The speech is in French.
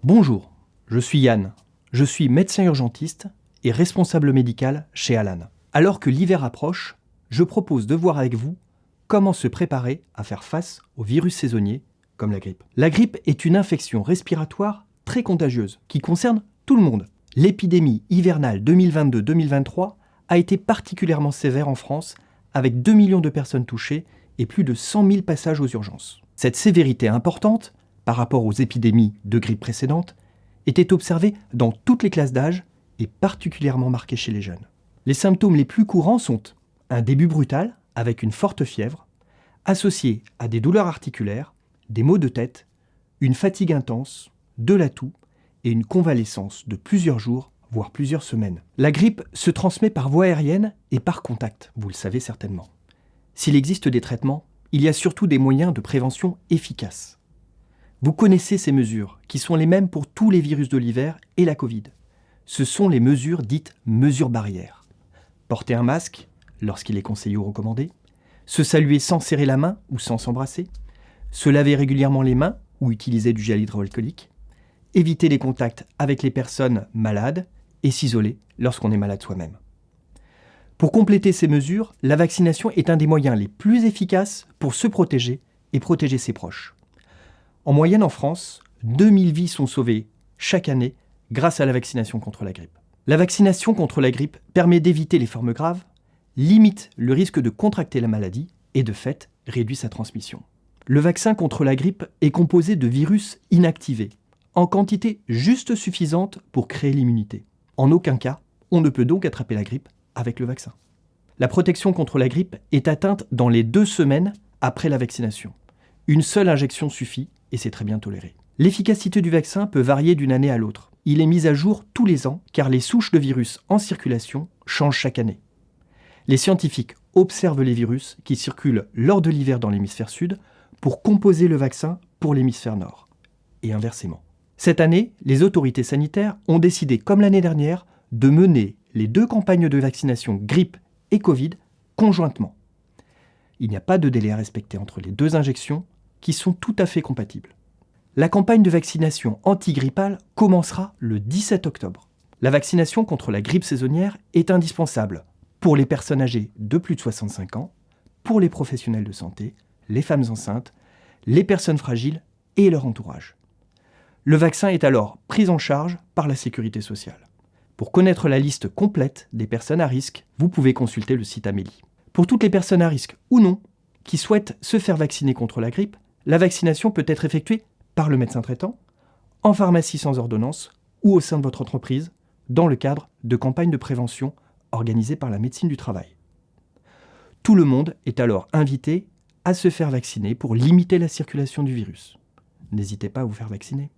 Bonjour, je suis Yann. Je suis médecin urgentiste et responsable médical chez Alan. Alors que l'hiver approche, je propose de voir avec vous comment se préparer à faire face aux virus saisonniers comme la grippe. La grippe est une infection respiratoire très contagieuse qui concerne tout le monde. L'épidémie hivernale 2022-2023 a été particulièrement sévère en France avec 2 millions de personnes touchées et plus de 100 000 passages aux urgences. Cette sévérité importante, par rapport aux épidémies de grippe précédentes, était observée dans toutes les classes d'âge et particulièrement marquée chez les jeunes. Les symptômes les plus courants sont un début brutal avec une forte fièvre, associé à des douleurs articulaires, des maux de tête, une fatigue intense, de la toux et une convalescence de plusieurs jours, voire plusieurs semaines. La grippe se transmet par voie aérienne et par contact, vous le savez certainement. S'il existe des traitements, il y a surtout des moyens de prévention efficaces. Vous connaissez ces mesures, qui sont les mêmes pour tous les virus de l'hiver et la Covid. Ce sont les mesures dites mesures barrières. Porter un masque, lorsqu'il est conseillé ou recommandé, se saluer sans serrer la main ou sans s'embrasser, se laver régulièrement les mains ou utiliser du gel hydroalcoolique, éviter les contacts avec les personnes malades et s'isoler lorsqu'on est malade soi-même. Pour compléter ces mesures, la vaccination est un des moyens les plus efficaces pour se protéger et protéger ses proches. En moyenne en France, 2000 vies sont sauvées chaque année grâce à la vaccination contre la grippe. La vaccination contre la grippe permet d'éviter les formes graves, limite le risque de contracter la maladie et de fait réduit sa transmission. Le vaccin contre la grippe est composé de virus inactivés, en quantité juste suffisante pour créer l'immunité. En aucun cas, on ne peut donc attraper la grippe avec le vaccin. La protection contre la grippe est atteinte dans les 2 semaines après la vaccination. Une seule injection suffit et c'est très bien toléré. L'efficacité du vaccin peut varier d'une année à l'autre. Il est mis à jour tous les ans car les souches de virus en circulation changent chaque année. Les scientifiques observent les virus qui circulent lors de l'hiver dans l'hémisphère sud pour composer le vaccin pour l'hémisphère nord. Et inversement. Cette année, les autorités sanitaires ont décidé, comme l'année dernière, de mener les 2 campagnes de vaccination grippe et Covid conjointement. Il n'y a pas de délai à respecter entre les 2 injections qui sont tout à fait compatibles. La campagne de vaccination antigrippale commencera le 17 octobre. La vaccination contre la grippe saisonnière est indispensable pour les personnes âgées de plus de 65 ans, pour les professionnels de santé, les femmes enceintes, les personnes fragiles et leur entourage. Le vaccin est alors pris en charge par la sécurité sociale. Pour connaître la liste complète des personnes à risque, vous pouvez consulter le site Amélie. Pour toutes les personnes à risque ou non qui souhaitent se faire vacciner contre la grippe, la vaccination peut être effectuée par le médecin traitant, en pharmacie sans ordonnance ou au sein de votre entreprise, dans le cadre de campagnes de prévention organisées par la médecine du travail. Tout le monde est alors invité à se faire vacciner pour limiter la circulation du virus. N'hésitez pas à vous faire vacciner.